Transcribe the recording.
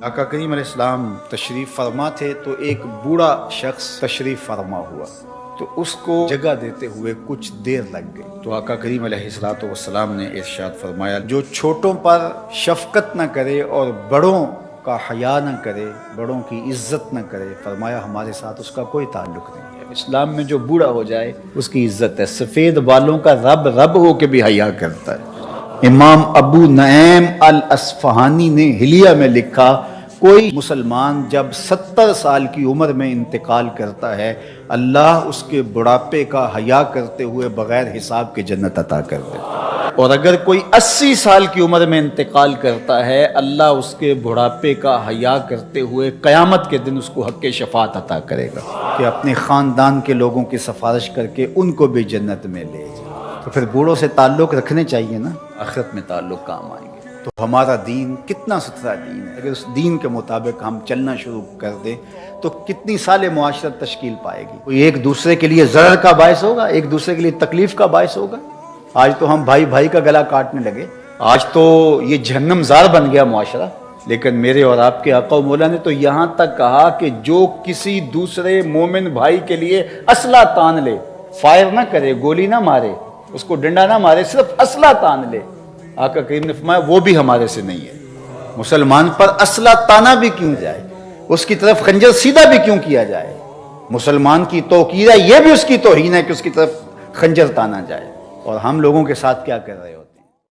آقا کریم علیہ السلام تشریف فرما تھے تو ایک بوڑھا شخص تشریف فرما ہوا، تو اس کو جگہ دیتے ہوئے کچھ دیر لگ گئی۔ تو آقا کریم علیہ السلام نے ارشاد فرمایا، جو چھوٹوں پر شفقت نہ کرے اور بڑوں کا حیا نہ کرے، بڑوں کی عزت نہ کرے، فرمایا ہمارے ساتھ اس کا کوئی تعلق نہیں ہے۔ اسلام میں جو بوڑھا ہو جائے اس کی عزت ہے۔ سفید بالوں کا رب رب ہو کے بھی حیا کرتا ہے۔ امام ابو نعیم الاصفہانی نے حلیہ میں لکھا، کوئی مسلمان جب 70 سال کی عمر میں انتقال کرتا ہے، اللہ اس کے بڑھاپے کا حیا کرتے ہوئے بغیر حساب کے جنت عطا کر دیتا ہے، اور اگر کوئی 80 سال کی عمر میں انتقال کرتا ہے، اللہ اس کے بڑھاپے کا حیا کرتے ہوئے قیامت کے دن اس کو حق شفاعت عطا کرے گا کہ اپنے خاندان کے لوگوں کی سفارش کر کے ان کو بھی جنت میں لے جائے۔ تو پھر بوڑھوں سے تعلق رکھنے چاہیے نا، آخرت میں تعلق کام آئیں گے۔ تو ہمارا دین کتنا ستھرا دین ہے، اگر اس دین کے مطابق ہم چلنا شروع کر دیں تو کتنی سال معاشرت تشکیل پائے گی۔ کوئی ایک دوسرے کے لیے ضرر کا باعث ہوگا، ایک دوسرے کے لیے تکلیف کا باعث ہوگا۔ آج تو ہم بھائی بھائی کا گلا کاٹنے لگے، آج تو یہ جہنم زار بن گیا معاشرہ۔ لیکن میرے اور آپ کے آقا و مولا نے تو یہاں تک کہا کہ جو کسی دوسرے مومن بھائی کے لیے اسلحہ تان لے، فائر نہ کرے، گولی نہ مارے، اس کو ڈنڈا نہ مارے، صرف اسلحہ تان لے، آقا کریم نے فرمایا وہ بھی ہمارے سے نہیں ہے۔ مسلمان پر اسلحہ تانا بھی کیوں جائے، اس کی طرف خنجر سیدھا بھی کیوں کیا جائے؟ مسلمان کی توقیر ہے، یہ بھی اس کی توہین ہے کہ اس کی طرف خنجر تانا جائے۔ اور ہم لوگوں کے ساتھ کیا کر رہے ہوتے ہیں؟